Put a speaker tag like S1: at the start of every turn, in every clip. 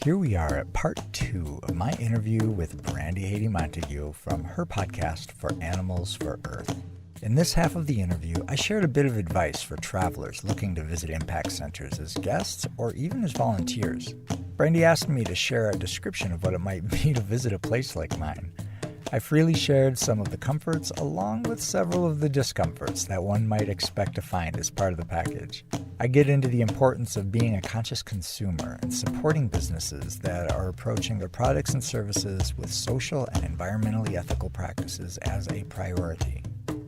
S1: Here we are at part 2 of my interview with Brandy Montague from her podcast For Animals for Earth. In this half of the interview, I shared a bit of advice for travelers looking to visit impact centers as guests or even as volunteers. Brandy asked me to share a description of what it might be to visit a place like mine. I freely shared some of the comforts along with several of the discomforts that one might expect to find as part of the package. I get into the importance of being a conscious consumer and supporting businesses that are approaching their products and services with social and environmentally ethical practices as a priority.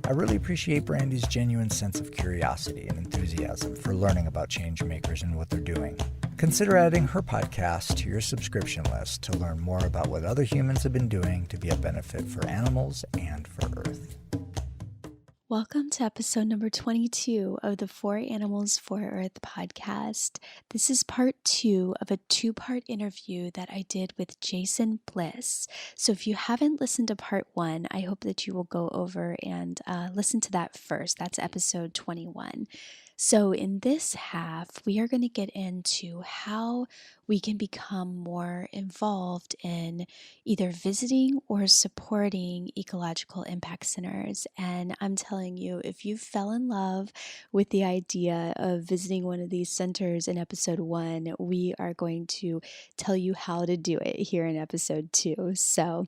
S1: I really appreciate Brandy's genuine sense of curiosity and enthusiasm for learning about change makers and what they're doing. Consider adding her podcast to your subscription list to learn more about what other humans have been doing to be a benefit for animals and for Earth.
S2: Welcome to episode number 22 of the For Animals for Earth podcast. This is part 2 of a 2-part interview that I did with Jason Bliss. So if you haven't listened to part 1, I hope that you will go over and listen to that first. That's episode 21. So in this half, we are going to get into how we can become more involved in either visiting or supporting ecological impact centers. And I'm telling you, if you fell in love with the idea of visiting one of these centers in episode 1, we are going to tell you how to do it here in episode 2. So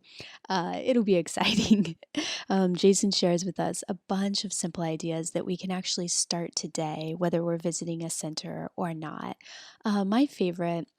S2: it'll be exciting. Jason shares with us a bunch of simple ideas that we can actually start today, whether we're visiting a center or not. My favorite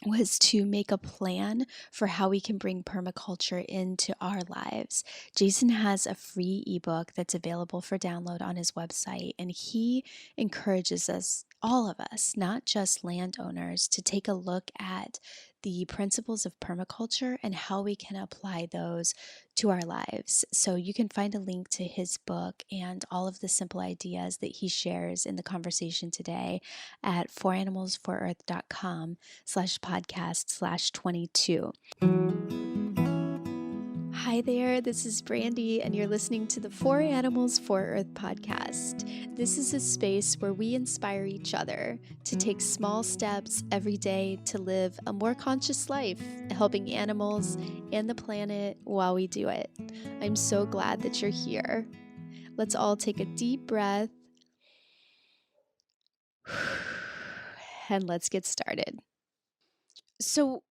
S2: was to make a plan for how we can bring permaculture into our lives. Jason has a free ebook that's available for download on his website, and he encourages us, all of us, not just landowners, to take a look at the principles of permaculture and how we can apply those to our lives. So you can find a link to his book and all of the simple ideas that he shares in the conversation today at foranimalsforEarth.com/podcast/22. Hi there, this is Brandy, and you're listening to the For Animals for Earth podcast. This is a space where we inspire each other to take small steps every day to live a more conscious life, helping animals and the planet while we do it. I'm so glad that you're here. Let's all take a deep breath and let's get started. So,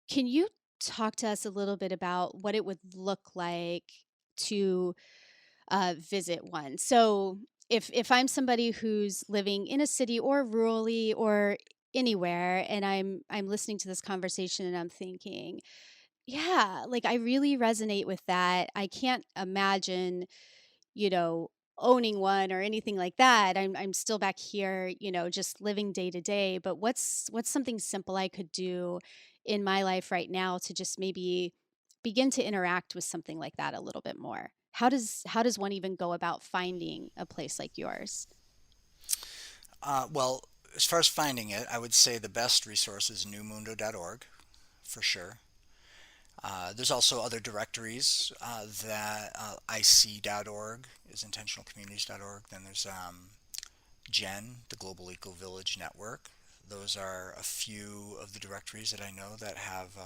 S2: can you talk to us a little bit about what it would look like to visit one? So, if I'm somebody who's living in a city or rurally or anywhere, and I'm listening to this conversation and I'm thinking, yeah, like I really resonate with that. I can't imagine, you know, owning one or anything like that. I'm still back here, just living day to day. But what's something simple I could do in my life right now to just maybe begin to interact with something like that a little bit more? How does one even go about finding a place like yours?
S3: Well, as far as finding it, I would say the best resource is newmundo.org for sure. There's also other directories that IC.org is intentionalcommunities.org. Then there's GEN, the Global Eco Village Network. Those are a few of the directories that I know that have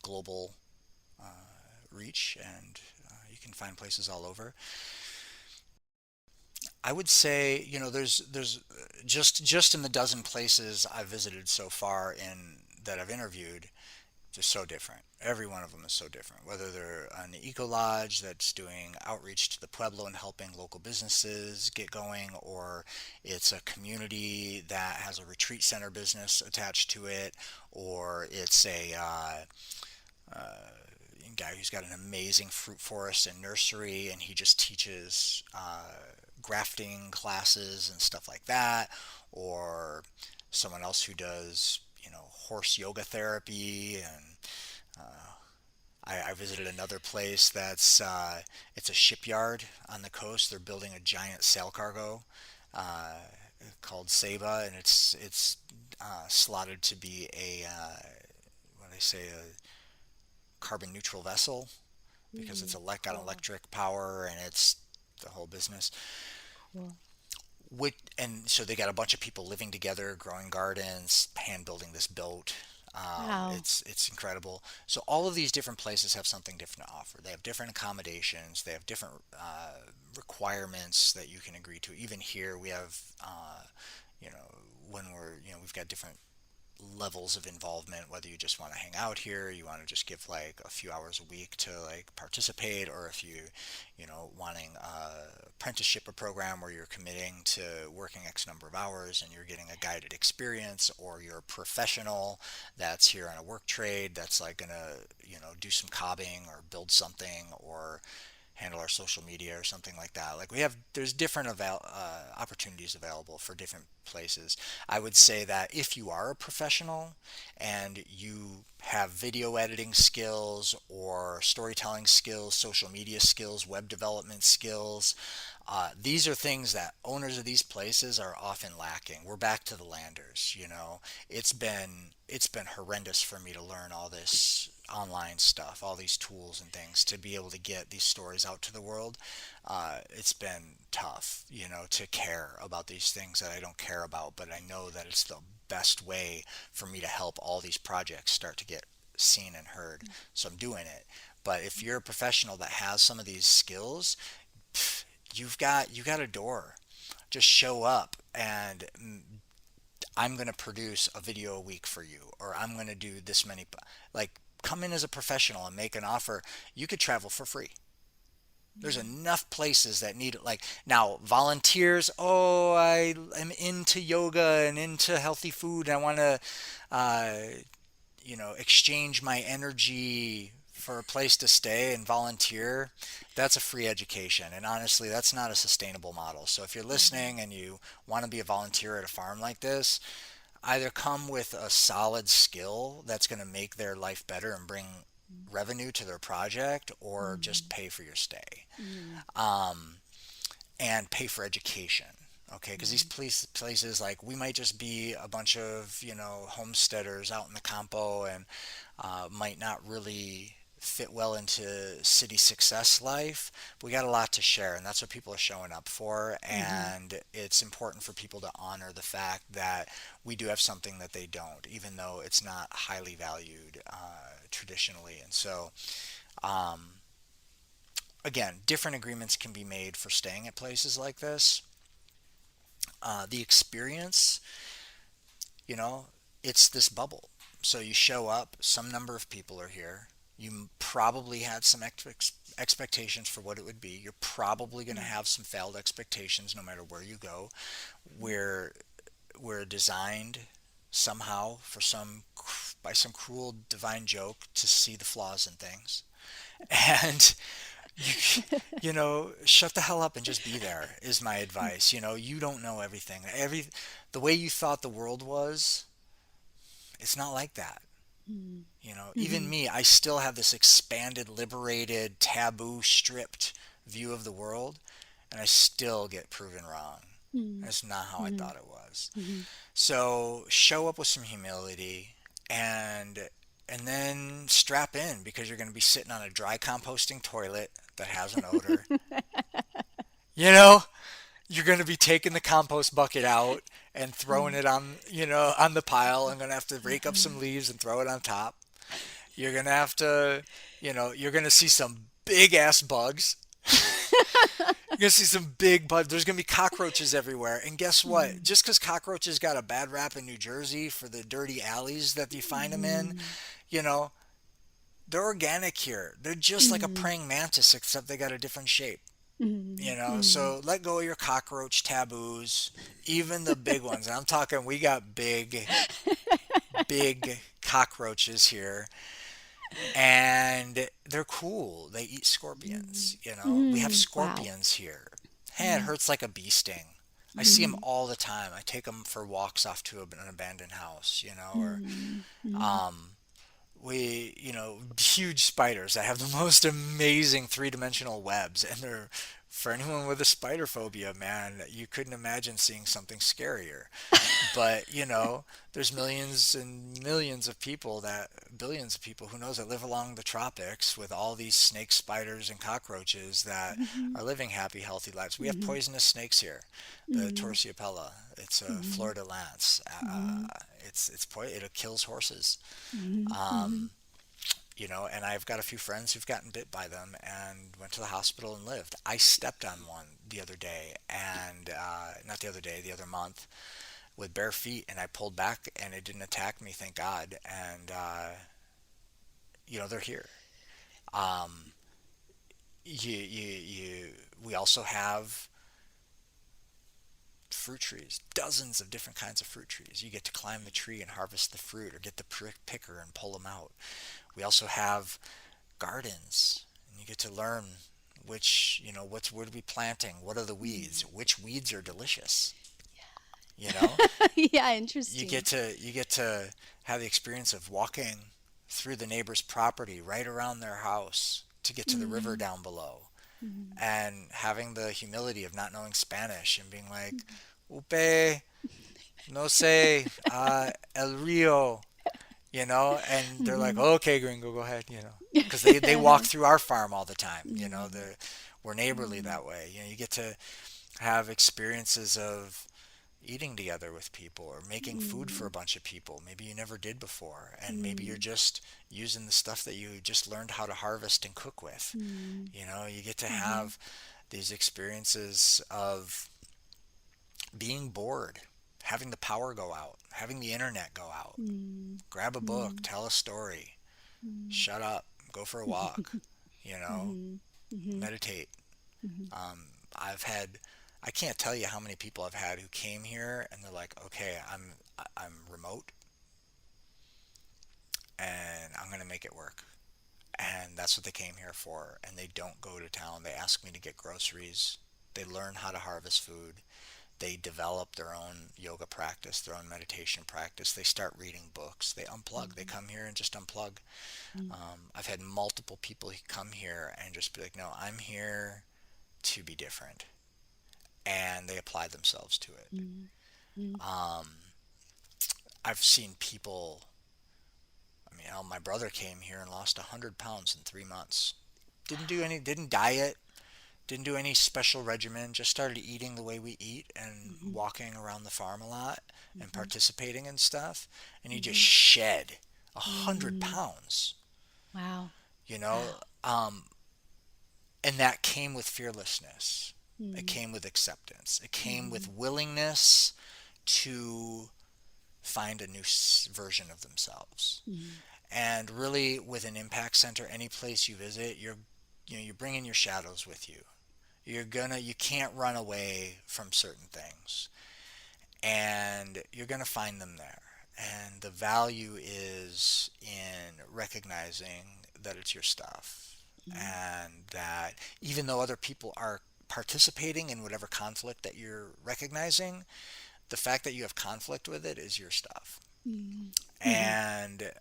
S3: global reach, and you can find places all over. I would say, there's just in the dozen places I've visited so far in that I've interviewed, they're so different. Every one of them is so different. Whether they're an eco lodge that's doing outreach to the pueblo and helping local businesses get going, or it's a community that has a retreat center business attached to it, or it's a guy who's got an amazing fruit forest and nursery, and he just teaches grafting classes and stuff like that, or someone else who does, horse yoga therapy. And I visited another place that's it's a shipyard on the coast. They're building a giant sail cargo called Saba, and it's slotted to be a what do they say, a carbon neutral vessel, because it's got
S2: Cool,
S3: electric power and it's the whole business.
S2: cool.
S3: And so they got a bunch of people living together, growing gardens, hand building this boat.
S2: Wow.
S3: It's incredible. So all of these different places have something different to offer. They have different accommodations. They have different requirements that you can agree to. Even here, we have, you know, when we're, we've got different levels of involvement, whether you just want to hang out here, you want to just give like a few hours a week to like participate, or if wanting a apprenticeship or program where you're committing to working X number of hours and you're getting a guided experience, or you're a professional that's here on a work trade that's like gonna, do some cobbing or build something or handle our social media or something like that. Like there's different opportunities available for different places. I would say that if you are a professional and you have video editing skills or storytelling skills, social media skills, web development skills, these are things that owners of these places are often lacking. We're back to the landers, It's been horrendous for me to learn all this online stuff, all these tools and things to be able to get these stories out to the world. It's been tough, to care about these things that I don't care about, but I know that it's the best way for me to help all these projects start to get seen and heard. So I'm doing it. But if you're a professional that has some of these skills, you got a door. Just show up and I'm going to produce a video a week for you, or I'm going to do this many. Like, come in as a professional and make an offer. You could travel for free. There's enough places that need it. Like, now, volunteers, oh, I am into yoga and into healthy food, and I want to, uh, exchange my energy for a place to stay and volunteer. That's a free education. And honestly, that's not a sustainable model. So if you're listening and you want to be a volunteer at a farm like this, either come with a solid skill that's going to make their life better and bring revenue to their project, or just pay for your stay, um, and pay for education. Okay, because these places, like, we might just be a bunch of homesteaders out in the campo, and might not really fit well into city success life. But we got a lot to share, and that's what people are showing up for. And it's important for people to honor the fact that we do have something that they don't, even though it's not highly valued traditionally. And so, um, again, different agreements can be made for staying at places like this. The experience, you know, it's this bubble. So you show up, some number of people are here. You probably had some expectations for what it would be. You're probably going to have some failed expectations no matter where you go. We're we're designed somehow for some by some cruel divine joke to see the flaws in things. And shut the hell up and just be there is my advice. You don't know everything. The way you thought the world was, it's not like that. Even
S2: Mm-hmm.
S3: me, I still have this expanded, liberated, taboo, stripped view of the world, and I still get proven wrong. That's not how I
S2: Mm-hmm.
S3: thought it was.
S2: Mm-hmm.
S3: So show up with some humility, and and then strap in, because you're going to be sitting on a dry composting toilet that has an odor. You know, you're going to be taking the compost bucket out and throwing it on the pile. I'm going to have to rake up some leaves and throw it on top. You're going to have to, you're going to see some big ass bugs. You're going to see some big bugs. There's going to be cockroaches everywhere. And guess what? Just because cockroaches got a bad rap in New Jersey for the dirty alleys that you find them in, you know, they're organic here. They're just like a praying mantis, except they got a different shape. So let go of your cockroach taboos, even the big ones. And I'm talking, we got big cockroaches here, and they're cool. They eat scorpions. We have
S2: Wow.
S3: scorpions here. Hey, it hurts like a bee sting. I see them all the time. I take them for walks off to an abandoned house, or um, huge spiders that have the most amazing three-dimensional webs, and they're, for anyone with a spider phobia, man, you couldn't imagine seeing something scarier. But, there's millions and millions of people, billions of people, who knows, that live along the tropics with all these snakes, spiders, and cockroaches that are living happy, healthy lives. We have poisonous snakes here, the Torsiopella. It's a Florida lance. It kills horses.
S2: Mhm. Mhm.
S3: Um, and I've got a few friends who've gotten bit by them and went to the hospital and lived. I stepped on one the other day, and not the other day, the other month, with bare feet, and I pulled back, and it didn't attack me, thank God. And they're here. Um, we also have fruit trees, dozens of different kinds of fruit trees. You get to climb the tree and harvest the fruit, or get the picker and pull them out. We also have gardens, and you get to learn what are we planting, what are the weeds, which weeds are delicious. You know,
S2: Yeah,
S3: you get
S2: interesting.
S3: to have the experience of walking through the neighbor's property right around their house to get to the river
S2: Mhm.
S3: down below,
S2: Mhm.
S3: and having the humility of not knowing Spanish and being like, "Upe, no sé, el río," and they're like,
S2: Mhm.
S3: oh, "Okay, gringo, go ahead," because they walk through our farm all the time.
S2: Mhm.
S3: We're neighborly
S2: Mhm.
S3: that way. You get to have experiences of eating together with people, or making food for a
S2: Mhm.
S3: bunch of people maybe you never did before, and maybe you're
S2: Mhm.
S3: just using the stuff that you just learned how to harvest and cook with.
S2: Mhm.
S3: You get to
S2: Mhm.
S3: have these experiences of being bored, having the power go out, having the internet go out.
S2: Mhm.
S3: Grab a book,
S2: Mhm.
S3: tell a story,
S2: Mhm.
S3: shut up, go for a walk, you know,
S2: Mhm. Mhm.
S3: meditate.
S2: Mhm.
S3: Um, I've had, I can't tell you how many people I've had who came here and they're like, okay, I'm remote and I'm gonna make it work. And that's what they came here for. And they don't go to town. They ask me to get groceries. They learn how to harvest food. They develop their own yoga practice, their own meditation practice. They start reading books. They unplug. They
S2: Mhm.
S3: come here and just unplug.
S2: Mhm.
S3: I've had multiple people who come here and just be like, no, I'm here to be different. And they apply themselves to it.
S2: Mhm. Mhm.
S3: Um, I've seen people, my brother came here and lost 100 pounds in 3 months. Didn't diet, didn't do any special regimen, just started eating the way we eat and
S2: Mhm.
S3: walking around the farm a lot and
S2: Mhm.
S3: participating in stuff. And he just
S2: Mhm.
S3: shed 100
S2: Mhm.
S3: pounds,
S2: Wow.
S3: you know?
S2: Wow.
S3: Um, and that came with fearlessness. It
S2: Mhm.
S3: came with acceptance. It came with
S2: Mhm.
S3: willingness to find a new version of themselves.
S2: Mhm.
S3: And really, with an impact center, any place you visit, you're bringing your shadows with you. You can't run away from certain things, and you're gonna find them there. And the value is in recognizing that it's your stuff,
S2: Mhm.
S3: and that even though other people are participating in whatever conflict that you're recognizing, the fact that you have conflict with it is your stuff.
S2: Mhm. Mhm.
S3: And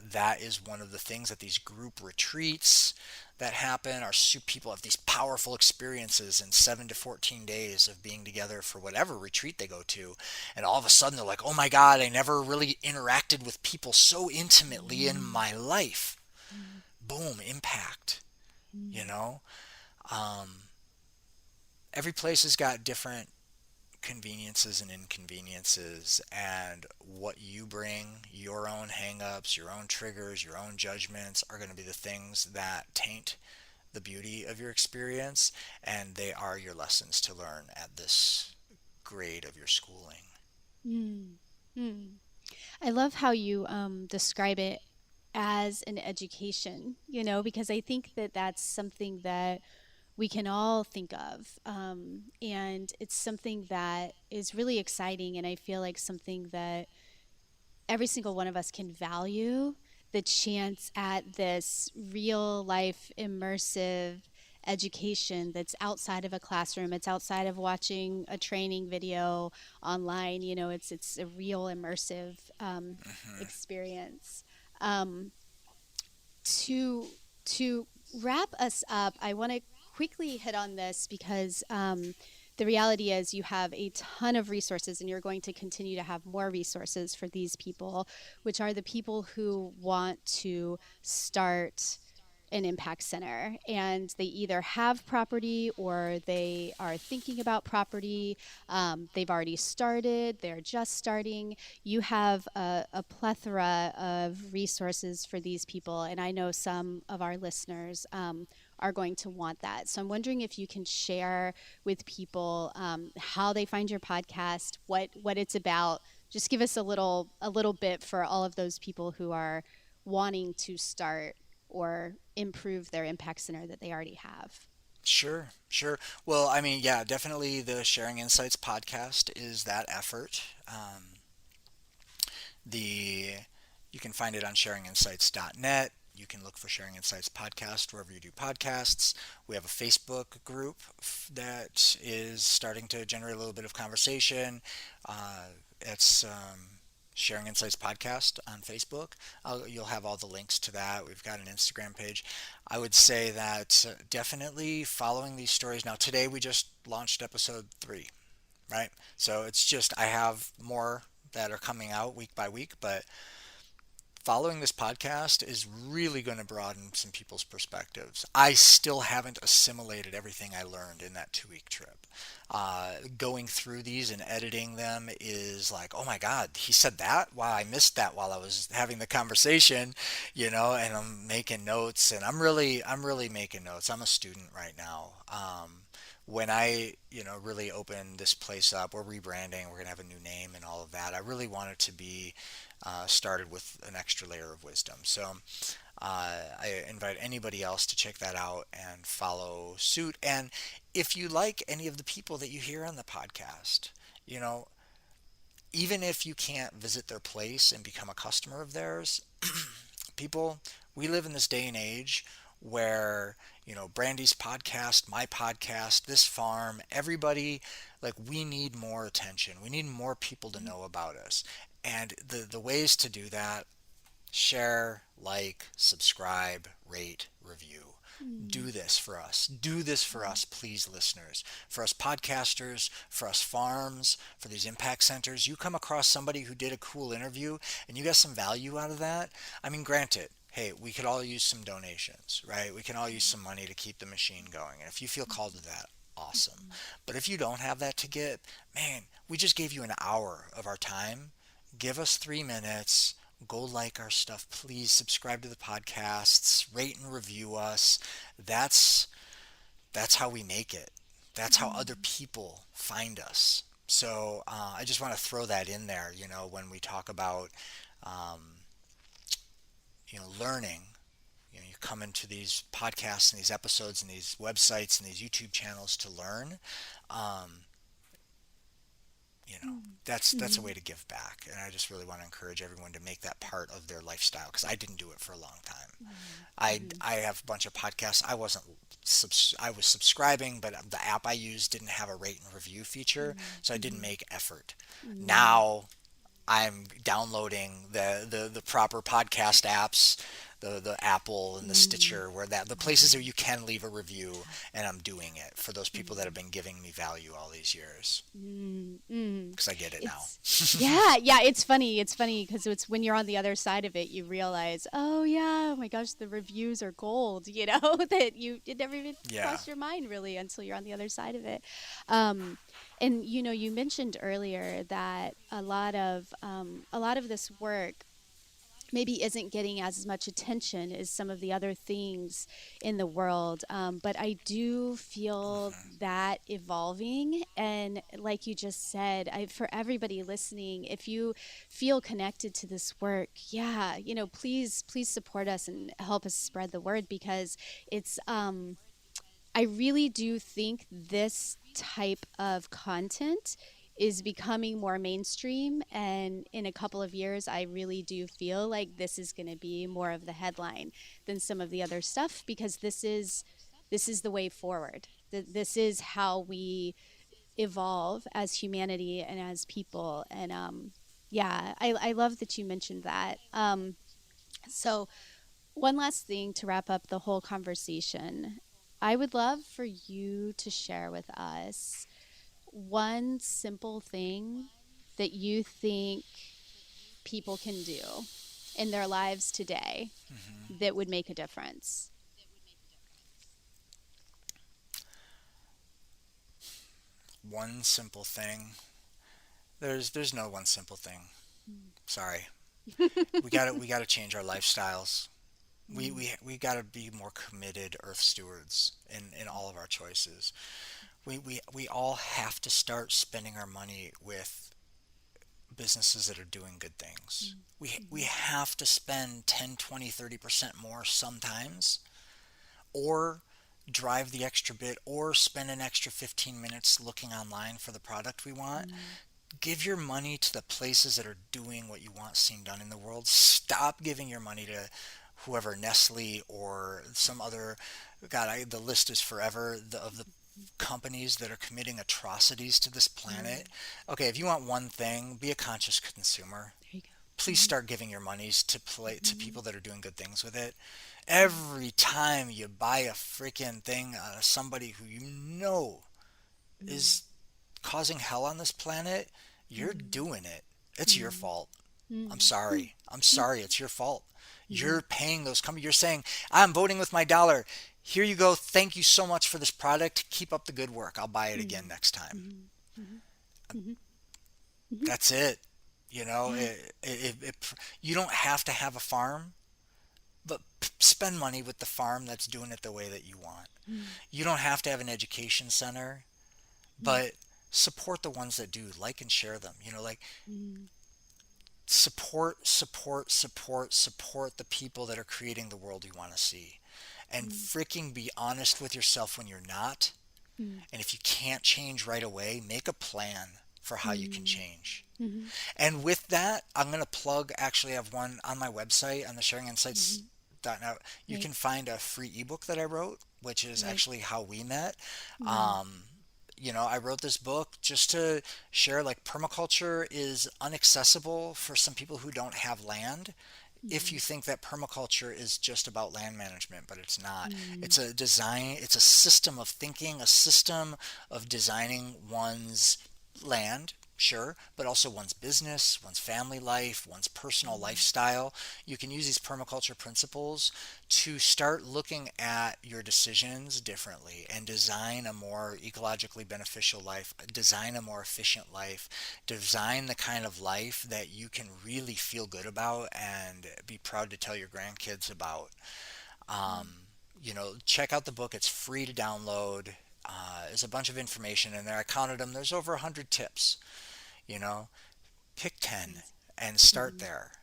S3: that is one of the things that these group retreats that happen are, people have these powerful experiences in 7 to 14 days of being together for whatever retreat they go to, and all of a sudden they're like, oh my god, I never really interacted with people so intimately in
S2: Mhm.
S3: my life.
S2: Mhm.
S3: Boom, impact. you
S2: Mhm.
S3: know um, every place has got different conveniences and inconveniences, and what you bring, your own hangups, your own triggers, your own judgments, are going to be the things that taint the beauty of your experience, and they are your lessons to learn at this grade of your schooling.
S2: Mhm. Mhm. I love how you describe it as an education, because I think that that's something that we can all think of. And it's something that is really exciting. And I feel like something that every single one of us can value the chance at this real life immersive education that's outside of a classroom. It's outside of watching a training video online. It's a real immersive
S3: Hmm.
S2: experience. um, to to wrap us up, I want to quickly hit on this because the reality is you have a ton of resources and you're going to continue to have more resources for these people, which are the people who want to start an impact center, and they either have property or they are thinking about property. They've already started, they're just starting. You have a plethora of resources for these people, and I know some of our listeners are going to want that. So I'm wondering if you can share with people how they find your podcast, what it's about. Just give us a little bit for all of those people who are wanting to start or improve their impact center that they already have.
S3: Sure, sure. Well, I mean, yeah, definitely the Sharing Insights podcast is that effort. The You can find it on sharinginsights.net. You can look for Sharing Insights podcast wherever you do podcasts. We have a Facebook group that is starting to generate a little bit of conversation. It's Sharing Insights podcast on Facebook. You'll have all the links to that. We've got an Instagram page. I would say that definitely following these stories. Now, today we just launched episode 3, right? So it's just, I have more that are coming out week by week, but following this podcast is really going to broaden some people's perspectives. I still haven't assimilated everything I learned in that 2 week trip. Going through these and editing them is like, oh my God, he said that? Wow, I missed that while I was having the conversation, and I'm making notes, and I'm really making notes. I'm a student right now. When I, really open this place up, we're rebranding, we're going to have a new name and all of that. I really want it to be started with an extra layer of wisdom. So I invite anybody else to check that out and follow suit. And if you like any of the people that you hear on the podcast, you know, even if you can't visit their place and become a customer of theirs, people, we live in this day and age where, Brandy's podcast, my podcast, this farm, everybody, like, we need more attention. We need more people to know about us. And the ways to do that: share, like, subscribe, rate, review.
S2: Mm.
S3: Do this for us. Do this for us, please, listeners. For us podcasters, for us farms, for these impact centers. You come across somebody who did a cool interview and you got some value out of that. I mean, granted, hey, we could all use some donations, right? We can all use some money to keep the machine going. And if you feel called to that, awesome. But if you don't have that to get, man, we just gave you an hour of our time. Give us 3 minutes. Go like our stuff, please. Subscribe to the podcasts, rate and review us. That's that's how we make it. That's how other
S2: Mm.
S3: people find us. So I just want to throw that in there. When we talk about um, learning, you come into these podcasts and these episodes and these websites and these YouTube channels to learn. Um, you know
S2: Mm.
S3: that's a
S2: Mhm.
S3: way to give back, and I just really want to encourage everyone to make that part of their lifestyle, because I didn't do it for a long time.
S2: Mhm.
S3: I
S2: Mhm.
S3: I have a bunch of podcasts. I was subscribing, but the app I used didn't have a rate and review feature,
S2: Mhm.
S3: so I didn't
S2: Mhm.
S3: make effort.
S2: Mhm.
S3: Now I'm downloading the proper podcast apps, the Apple and the
S2: Mhm.
S3: Stitcher, where the places where
S2: Mhm.
S3: you can leave a review,
S2: Yeah.
S3: and I'm doing it for those people that have
S2: Mhm.
S3: been giving me value all these years,
S2: Mm, mm.
S3: because I get it now.
S2: It's Yeah, yeah, it's funny. It's funny because it's when you're on the other side of it, you realize, oh yeah, oh my gosh, the reviews are gold, that it never even
S3: Yeah.
S2: crossed your mind really until you're on the other side of it. Um, and you mentioned earlier that a lot of this work maybe isn't getting as much attention as some of the other things in the world. But I do feel that evolving. And like you just said, for everybody listening, if you feel connected to this work, yeah, please support us and help us spread the word, because it's, I really do think this type of content is becoming more mainstream. And in a couple of years, I really do feel like this is going to be more of the headline than some of the other stuff, because this is the way forward. This is how we evolve as humanity and as people. And yeah, I love that you mentioned that. So one last thing to wrap up the whole conversation. I would love for you to share with us one simple thing that you think people can do in their lives today
S3: Hmm.
S2: that would make a difference.
S3: one simple thing. There's no one simple thing. Sorry. We gotta change our lifestyles. We gotta be more committed Earth stewards in all of our choices. We all have to start spending our money with businesses that are doing good things. We have to spend 10, 20, 30% more sometimes, or drive the extra bit, or spend an extra 15 minutes looking online for the product we want. Give your money to the places that are doing what you want seen done in the world. Stop giving your money to whoever, Nestle or some other. God, the list is forever, of the companies that are committing atrocities to this planet. Okay, if you want one thing, be a conscious consumer.
S2: There you go.
S3: Please start giving your monies to people that are doing good things with it. Every time you buy a freaking thing out of somebody who you know is causing hell on this planet, you're doing it. It's your fault. I'm sorry. I'm sorry. It's your fault. You're paying those companies. You're saying, I'm voting with my dollar. Here you go. Thank you so much for this product. Keep up the good work. I'll buy it again next time. That's it. You know, you don't have to have a farm, but spend money with the farm that's doing it the way that you want. You don't have to have an education center, but support the ones that do. Like and share them. You know, like support the people that are creating the world you want to see. And freaking be honest with yourself when you're not. And if you can't change right away, make a plan for how you can change. And with that, I'm going to plug, actually, I have one on my website, on the sharinginsights.net. You can find a free ebook that I wrote, which is actually how we met. You know, I wrote this book just to share, like, permaculture is inaccessible for some people who don't have land. If you think that permaculture is just about land management, but it's not. It's a design, it's a system of thinking, a system of designing one's land, sure, but also one's business, one's family life, one's personal lifestyle. You can use these permaculture principles to start looking at your decisions differently and design a more ecologically beneficial life, design a more efficient life, design the kind of life that you can really feel good about and be proud to tell your grandkids about. You know, check out the book. It's free to download. There's a bunch of information in there. I counted them. There's over 100 tips. You know, pick 10 and start there.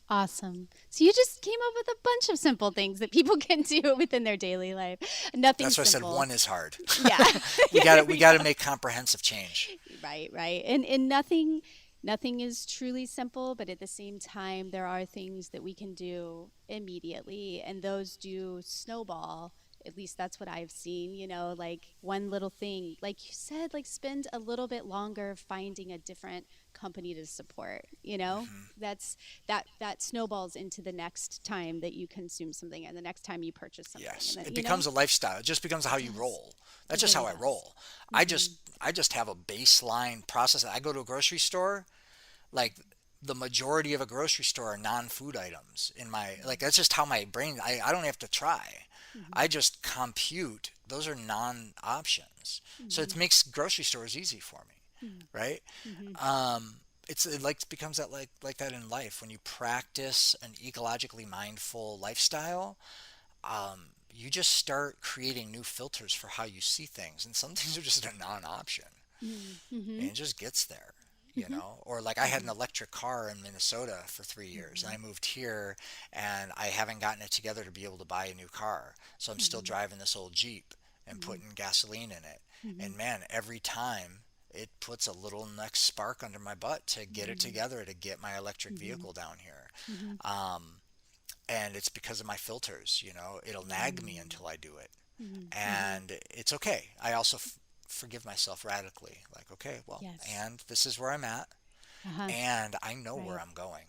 S2: Awesome. So you just came up with a bunch of simple things that people can do within their daily life. Nothing
S3: That's why
S2: simple.
S3: I said one is hard.
S2: Yeah.
S3: we gotta make comprehensive change.
S2: Right. And nothing is truly simple, but at the same time there are things that we can do immediately, and those do snowball. At least that's what I've seen, you know, like one little thing, like you said, like spend a little bit longer finding a different company to support, you know. That's that snowballs into the next time that you consume something and the next time you purchase something.
S3: Yes,
S2: And then,
S3: it becomes a lifestyle. It just becomes how you roll. That's just how I roll. I just have a baseline process. I go to a grocery store, like the majority of a grocery store are non-food items in my, like, that's just how my brain, I don't have to try. I just compute those are non-options. So it makes grocery stores easy for me, right? It like becomes that like that in life. When you practice an ecologically mindful lifestyle, you just start creating new filters for how you see things, and some things are just a non-option, and it just gets there. You know, or like I had an electric car in Minnesota for 3 years, and I moved here, and I haven't gotten it together to be able to buy a new car, so I'm still driving this old Jeep and putting gasoline in it. And man, every time it puts a little next spark under my butt to get it together to get my electric vehicle down here. And it's because of my filters. You know, it'll nag me until I do it, and it's okay. I also forgive myself radically, like, okay, well, and this is where I'm at, and I know where I'm going.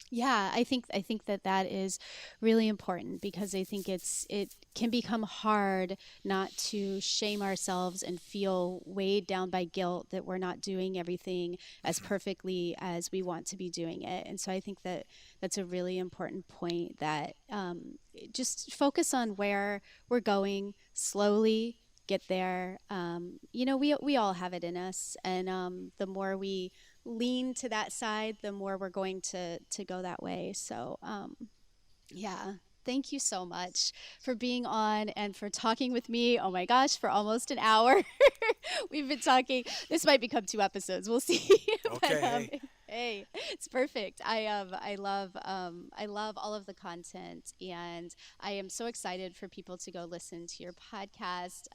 S2: Yeah, I think that is really important, because I think it can become hard not to shame ourselves and feel weighed down by guilt that we're not doing everything as perfectly as we want to be doing it. And so I think that that's a really important point, that just focus on where we're going slowly, get there. We all have it in us, and the more we lean to that side, the more we're going to go that way. So yeah. Thank you so much for being on and for talking with me. Oh my gosh, for almost an hour. We've been talking. This might become 2 episodes. We'll see.
S3: Okay,
S2: But,
S3: hey.
S2: hey, it's perfect. I love all of the content, and I am so excited for people to go listen to your podcast.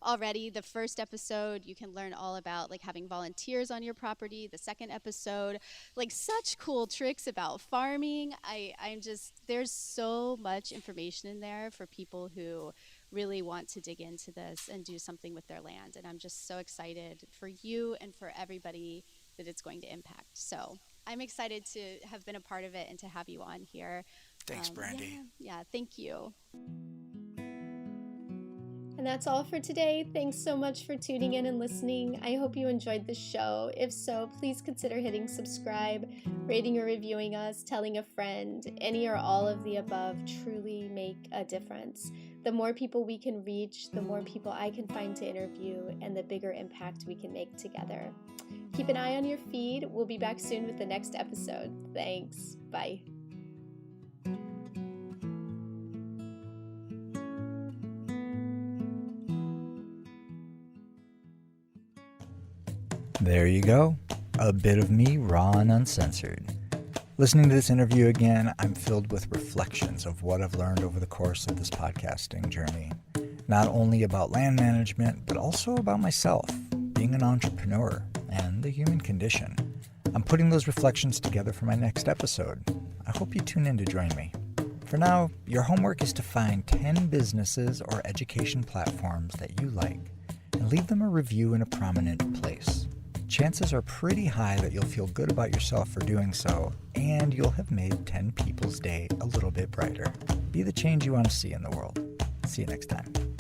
S2: Already, the first episode, you can learn all about like having volunteers on your property. The second episode, like such cool tricks about farming. I'm just, there's so much information in there for people who really want to dig into this and do something with their land. And I'm just so excited for you and for everybody that it's going to impact. So I'm excited to have been a part of it and to have you on here.
S3: Thanks, Brandy.
S2: Yeah, thank you. And that's all for today. Thanks so much for tuning in and listening. I hope you enjoyed the show. If so, please consider hitting subscribe, rating or reviewing us, telling a friend. Any or all of the above truly make a difference. The more people we can reach, the more people I can find to interview, and the bigger impact we can make together. Keep an eye on your feed. We'll be back soon with the next episode. Thanks. Bye.
S1: There you go. A bit of me, raw and uncensored. Listening to this interview again, I'm filled with reflections of what I've learned over the course of this podcasting journey. Not only about land management, but also about myself, being an entrepreneur, and the human condition. I'm putting those reflections together for my next episode. I hope you tune in to join me. For now, your homework is to find 10 businesses or education platforms that you like and leave them a review in a prominent place. Chances are pretty high that you'll feel good about yourself for doing so, and you'll have made 10 people's day a little bit brighter. Be the change you want to see in the world. See you next time.